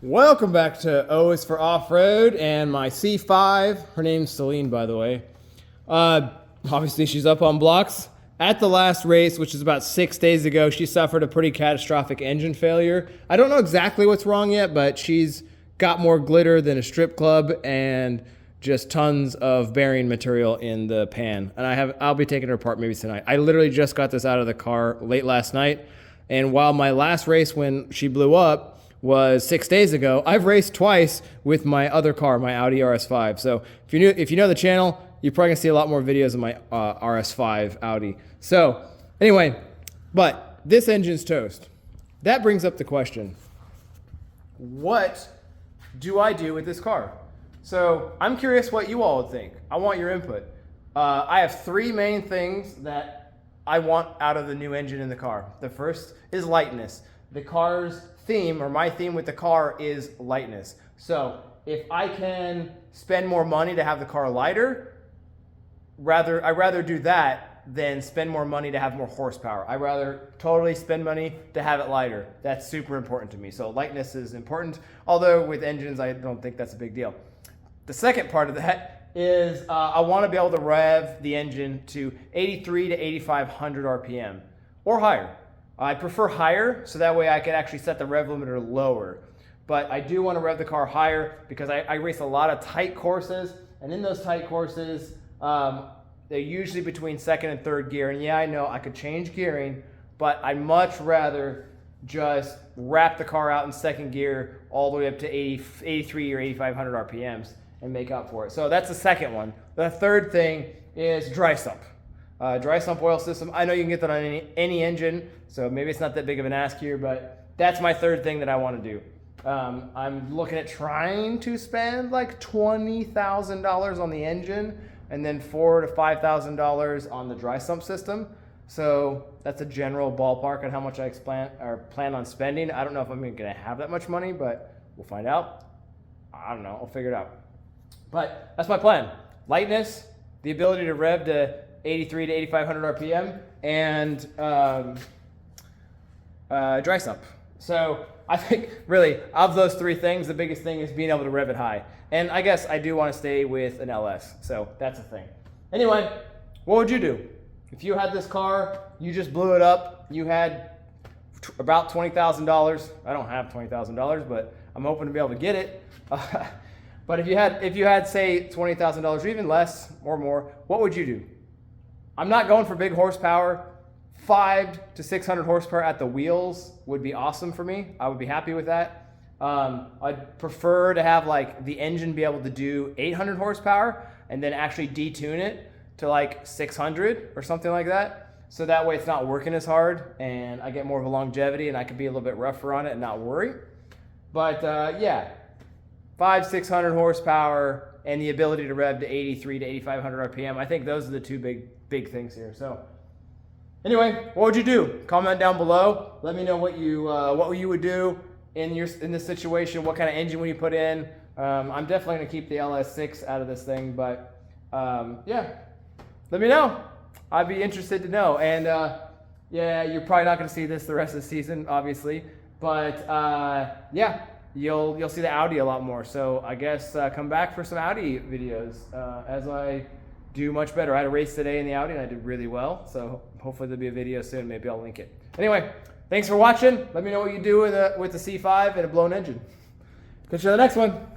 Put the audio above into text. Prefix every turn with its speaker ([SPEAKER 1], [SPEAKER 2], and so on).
[SPEAKER 1] Welcome back to O is for Off-Road and my C5. Her name's Celine, by the way. Obviously, she's up on blocks. At the last race, which is about 6 days ago, she suffered a pretty catastrophic engine failure. I don't know exactly what's wrong yet, but she's got more glitter than a strip club and just tons of bearing material in the pan. And I'll be taking her apart maybe tonight. I literally just got this out of the car late last night. And while my last race when she blew up was 6 days ago, I've raced twice with my other car, my Audi RS5. So if you know the channel, you're probably gonna see a lot more videos of my RS5 Audi. So anyway, but this engine's toast. That brings up the question, what do I do with this car? So I'm curious what you all would think. I want your input. I have three main things that I want out of the new engine in the car. The first is lightness. The car's theme, or my theme with the car, is lightness. So if I can spend more money to have the car lighter, I'd rather do that than spend more money to have more horsepower. I'd rather totally spend money to have it lighter. That's super important to me. So lightness is important, although with engines, I don't think that's a big deal. The second part of that is I want to be able to rev the engine to 83 to 8,500 RPM or higher. I prefer higher, so that way I can actually set the rev limiter lower. But I do want to rev the car higher because I race a lot of tight courses, and in those tight courses, they're usually between second and third gear. And yeah, I know I could change gearing, but I'd much rather just wrap the car out in second gear all the way up to 83 or 8,500 RPMs and make up for it. So that's the second one. The third thing is dry sump. Dry sump oil system. I know you can get that on any engine, so maybe it's not that big of an ask here, but that's my third thing that I want to do. I'm looking at trying to spend like $20,000 on the engine and then $4,000 to $5,000 on the dry sump system. So that's a general ballpark on how much I plan on spending. I don't know if I'm going to have that much money, but we'll find out. I don't know. I'll figure it out. But that's my plan. Lightness, the ability to rev to 83 to 8,500 RPM, and dry sump. So I think really of those three things, the biggest thing is being able to rev it high. And I guess I do want to stay with an LS, so that's a thing. Anyway, what would you do? If you had this car, you just blew it up, you had about $20,000. I don't have $20,000, but I'm hoping to be able to get it. But if you had say $20,000 or even less or more, what would you do? I'm not going for big horsepower. 500 to 600 horsepower at the wheels would be awesome for me. I would be happy with that. I'd prefer to have like the engine be able to do 800 horsepower and then actually detune it to like 600 or something like that. So that way it's not working as hard and I get more of a longevity and I can be a little bit rougher on it and not worry. But yeah, 500-600 horsepower and the ability to rev to 83 to 8,500 RPM. I think those are the two big things here. So anyway, what would you do? Comment down below. Let me know what you would do in this situation. What kind of engine would you put in? I'm definitely going to keep the LS6 out of this thing, but yeah, let me know. I'd be interested to know. And yeah, you're probably not going to see this the rest of the season, obviously, but yeah, you'll see the Audi a lot more. So I guess come back for some Audi videos as I do much better. I had a race today in the Audi and I did really well. So hopefully there'll be a video soon. Maybe I'll link it. Anyway, thanks for watching. Let me know what you do with the C5 and a blown engine. Catch you on the next one.